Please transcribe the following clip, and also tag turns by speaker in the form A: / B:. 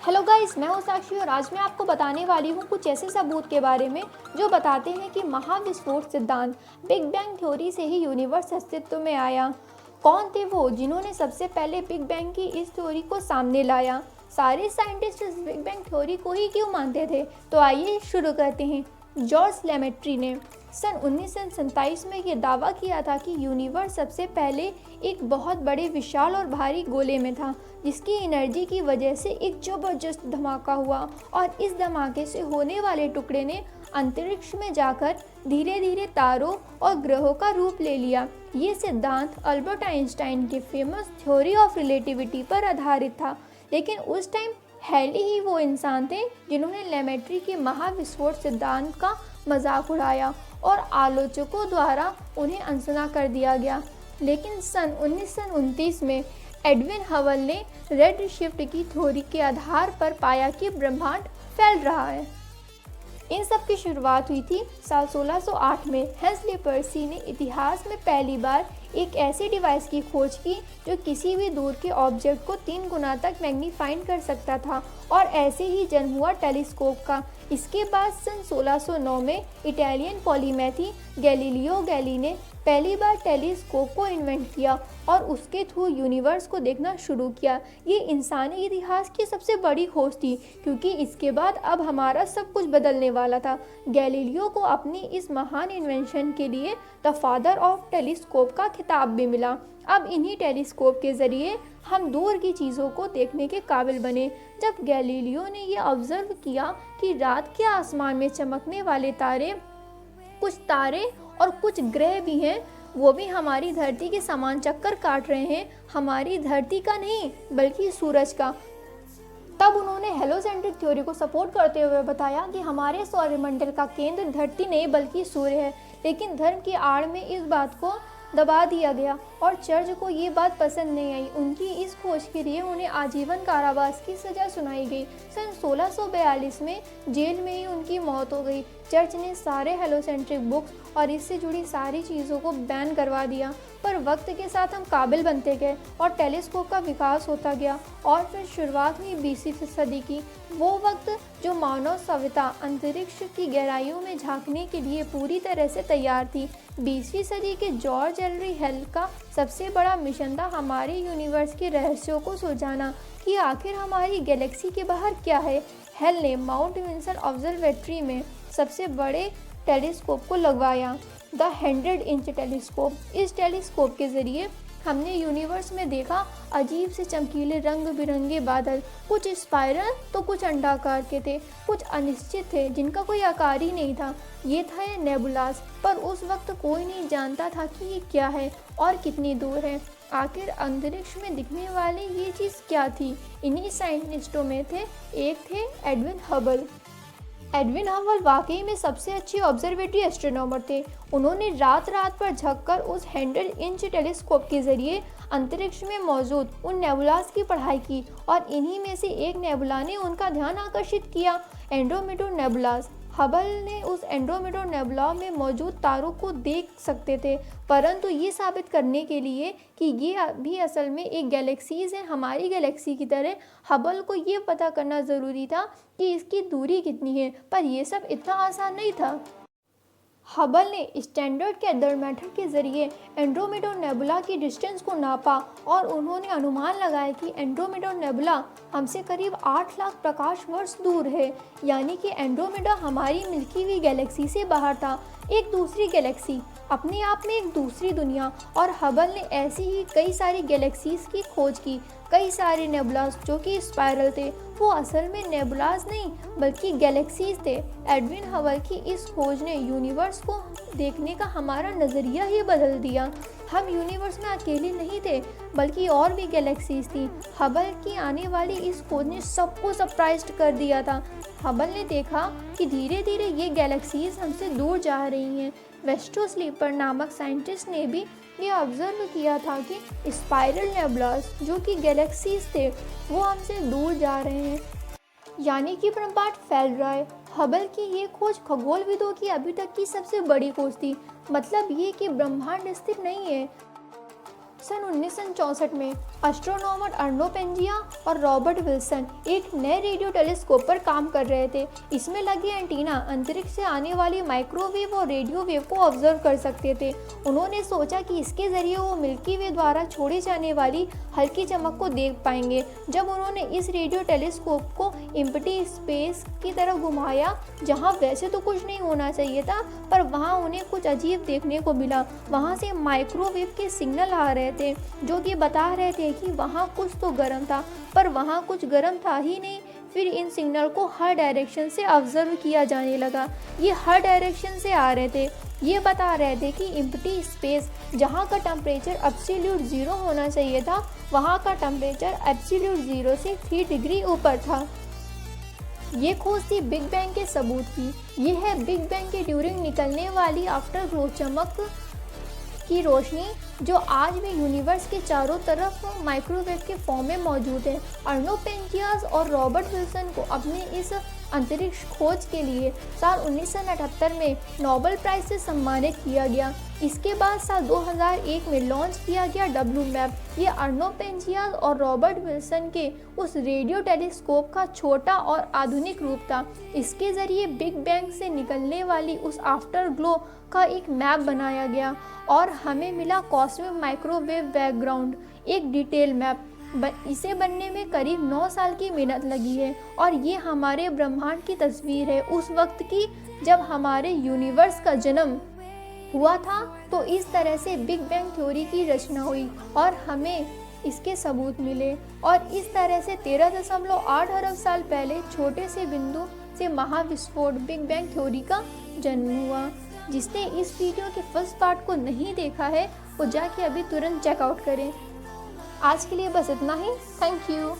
A: Hello guys, मैं हूं साक्षी और आज मैं आपको बताने वाली हूं कुछ ऐसे सबूत के बारे में जो बताते हैं कि महाविस्फोट सिद्धांत बिग बैंग थ्योरी से ही यूनिवर्स अस्तित्व में आया। कौन थे वो जिन्होंने सबसे पहले बिग बैंग की इस थ्योरी को सामने लाया? सारे साइंटिस्ट इस बिग बैंग थ्योरी को ही क्यों मानते थे? तो आइए शुरू करते हैं। जॉर्ज लेमेट्री ने सन 1927 में यह दावा किया था कि यूनिवर्स सबसे पहले एक बहुत बड़े विशाल और भारी गोले में था, जिसकी एनर्जी की वजह से एक जबरदस्त धमाका हुआ और इस धमाके से होने वाले टुकड़े ने अंतरिक्ष में जाकर धीरे धीरे तारों और ग्रहों का रूप ले लिया। ये सिद्धांत अल्बर्ट आइंस्टाइन के फेमस थ्योरी ऑफ रिलेटिविटी पर आधारित था, लेकिन उस टाइम हैली ही वो इंसान थे जिन्होंने लेमेट्री के महाविस्फोट सिद्धांत का मजाक उड़ाया और आलोचकों द्वारा उन्हें अनसुना कर दिया गया। लेकिन सन 1929 में एडविन हबल ने रेड शिफ्ट की थ्योरी के आधार पर पाया कि ब्रह्मांड फैल रहा है। इन सब की शुरुआत हुई थी साल 1608 में। हेंसली पर्सी ने इतिहास में पहली बार एक ऐसी डिवाइस की खोज की जो किसी भी दूर के ऑब्जेक्ट को 3 गुना तक मैग्नीफाइंड कर सकता था, और ऐसे ही जन्म हुआ टेलीस्कोप का। इसके बाद सन 1609 में इटालियन पॉलीमैथी गैलीलियो गैली ने पहली बार टेलीस्कोप को इन्वेंट किया और उसके थ्रू यूनिवर्स को देखना शुरू किया। ये इंसानी इतिहास की सबसे बड़ी खोज थी, क्योंकि इसके बाद अब हमारा सब कुछ बदलने वाला था। गैलीलियो को अपनी इस महान इन्वेंशन के लिए द फादर ऑफ टेलीस्कोप का खिताब भी मिला। अब इन्हीं टेलीस्कोप के ज़रिए हम दूर की चीज़ों को देखने के काबिल बने। जब गैलीलियो ने यह ऑब्जर्व किया कि रात के आसमान में चमकने वाले कुछ तारे और कुछ ग्रह भी हैं, वो भी हमारी धरती के समान चक्कर काट रहे हैं, हमारी धरती का नहीं बल्कि सूरज का, तब उन्होंने हेलोसेंट्रिक थ्योरी को सपोर्ट करते हुए बताया कि हमारे सौरमंडल का केंद्र धरती नहीं बल्कि सूर्य है। लेकिन धर्म की आड़ में इस बात को दबा दिया गया और चर्च को ये बात पसंद नहीं आई। उनकी इस खोज के लिए उन्हें आजीवन कारावास की सज़ा सुनाई गई। सन 1642 में जेल में ही उनकी मौत हो गई। चर्च ने सारे हेलोसेंट्रिक बुक्स और इससे जुड़ी सारी चीज़ों को बैन करवा दिया। पर वक्त के साथ हम काबिल बनते गए और टेलीस्कोप का विकास होता गया, और फिर शुरुआत हुई 20वीं सदी की। वो वक्त जो मानव सभ्यता अंतरिक्ष की गहराइयों में झांकने के लिए पूरी तरह से तैयार थी। 20वीं सदी के जॉर्ज एलरी हेल का सबसे बड़ा मिशन था हमारे यूनिवर्स के रहस्यों को सुलझाना, कि आखिर हमारी गैलेक्सी के बाहर क्या है। हेल ने माउंट विंसन ऑब्जर्वेटरी में सबसे बड़े टेलीस्कोप को लगवाया, द 100-इंच टेलीस्कोप। इस टेलीस्कोप के ज़रिए हमने यूनिवर्स में देखा अजीब से चमकीले रंग बिरंगे बादल, कुछ स्पाइरल तो कुछ अंडाकार के थे, कुछ अनिश्चित थे जिनका कोई आकार ही नहीं था। ये था ये नेबुलास, पर उस वक्त कोई नहीं जानता था कि ये क्या है और कितनी दूर है। आखिर अंतरिक्ष में दिखने वाली ये चीज़ क्या थी? इन्हीं साइंटिस्टों में एक थे एडविन हबल। एडविन हबल वाकई में सबसे अच्छे ऑब्जर्वेटरी एस्ट्रोनॉमर थे। उन्होंने रात रात पर झककर उस 100-इंच टेलीस्कोप के जरिए अंतरिक्ष में मौजूद उन नेबुलास की पढ़ाई की, और इन्हीं में से एक नेबुला ने उनका ध्यान आकर्षित किया, एंड्रोमेडा नेबुलास। हबल ने उस एंड्रोमेडा नेबुला में मौजूद तारों को देख सकते थे, परंतु ये साबित करने के लिए कि ये भी असल में एक गैलेक्सीज है हमारी गैलेक्सी की तरह, हबल को ये पता करना ज़रूरी था कि इसकी दूरी कितनी है। पर यह सब इतना आसान नहीं था। हबल ने स्टैंडर्ड कैलर मेथड के जरिए एंड्रोमेडा नेबुला की डिस्टेंस को नापा, और उन्होंने अनुमान लगाया कि एंड्रोमेडा नेबुला हमसे करीब 8 लाख प्रकाश वर्ष दूर है, यानी कि एंड्रोमेडा हमारी मिल्की वे गैलेक्सी से बाहर था, एक दूसरी गैलेक्सी, अपने आप में एक दूसरी दुनिया। और हबल ने ऐसी ही कई सारी गैलेक्सीज की खोज की। कई सारे नेबुलास जो कि स्पाइरल थे, वो असल में नेबुलास नहीं बल्कि गैलेक्सीज थे। एडविन हबल की इस खोज ने यूनिवर्स को देखने का हमारा नज़रिया ही बदल दिया। हम यूनिवर्स में अकेले नहीं थे बल्कि और भी गैलेक्सीज थी। हबल की आने वाली इस खोज ने सबको सरप्राइज कर दिया था। हबल ने देखा कि धीरे धीरे ये गैलेक्सीज हमसे दूर जा रही हैं। वेस्टो स्लीपर नामक साइंटिस्ट ने भी ये ऑब्जर्व किया था कि स्पाइरल नेबुलास जो कि गैलेक्सीज थे वो हमसे दूर जा रहे हैं, यानी कि ब्रह्मांड फैल रहा है। हबल की ये खोज खगोलविदों की अभी तक की सबसे बड़ी खोज थी। मतलब ये कि ब्रह्मांड स्थिर नहीं है। सन 1964 में एस्ट्रोनॉमर अर्नो पेंजिया और रॉबर्ट विल्सन एक नए रेडियो टेलीस्कोप पर काम कर रहे थे। इसमें लगे एंटीना अंतरिक्ष से आने वाली माइक्रोवेव और रेडियो वेव को ऑब्जर्व कर सकते थे। उन्होंने सोचा कि इसके जरिए वो मिल्की वे द्वारा छोड़ी जाने वाली हल्की चमक को देख पाएंगे। जब उन्होंने इस रेडियो टेलीस्कोप को एम्प्टी स्पेस की तरफ घुमाया, जहाँ वैसे तो कुछ नहीं होना चाहिए था, पर वहाँ उन्हें कुछ अजीब देखने को मिला। वहाँ से माइक्रोवेव के सिग्नल आ रहे थे जो कि बता रहे थे कि वहाँ कुछ तो गर्म था, पर वहाँ कुछ गर्म था ही नहीं। फिर इन सिग्नल को हर डायरेक्शन से ऑब्जर्व किया जाने लगा। ये हर डायरेक्शन से आ रहे थे। ये बता रहे थे कि एम्प्टी स्पेस जहाँ का टेम्परेचर एब्सोल्यूट 0 होना चाहिए था, वहाँ का टेम्परेचर एब्सोल्यूट 0 से 3 डिग्री ऊपर था। ये खोज थी बिग बैंग के सबूत की। ये है बिग बैंग के ड्यूरिंग निकलने वाली आफ्टर ग्लो चमक की रोशनी जो आज भी यूनिवर्स के चारों तरफ माइक्रोवेव के फॉर्म में मौजूद है। अर्नो पेंजियास और रॉबर्ट विल्सन को अपने इस अंतरिक्ष खोज के लिए साल 1978 में नोबेल प्राइज से सम्मानित किया गया। इसके बाद साल 2001 में लॉन्च किया गया डब्ल्यू मैप। ये अर्नो पेंजियास और रॉबर्ट विल्सन के उस रेडियो टेलीस्कोप का छोटा और आधुनिक रूप था। इसके ज़रिए बिग बैंग से निकलने वाली उस आफ्टर ग्लो का एक मैप बनाया गया और हमें मिला कॉस्मिक माइक्रोवेव बैकग्राउंड, एक डिटेल मैप। इसे बनने में करीब 9 साल की मेहनत लगी है और ये हमारे ब्रह्मांड की तस्वीर है उस वक्त की जब हमारे यूनिवर्स का जन्म हुआ था। तो इस तरह से बिग बैंग थ्योरी की रचना हुई और हमें इसके सबूत मिले और इस तरह से 13.8 अरब साल पहले छोटे से बिंदु से महाविस्फोट बिग बैंग थ्योरी का जन्म हुआ। जिसने इस वीडियो के फर्स्ट पार्ट को नहीं देखा है वो जाके अभी तुरंत चेकआउट करें। आज के लिए बस इतना ही। Thank you.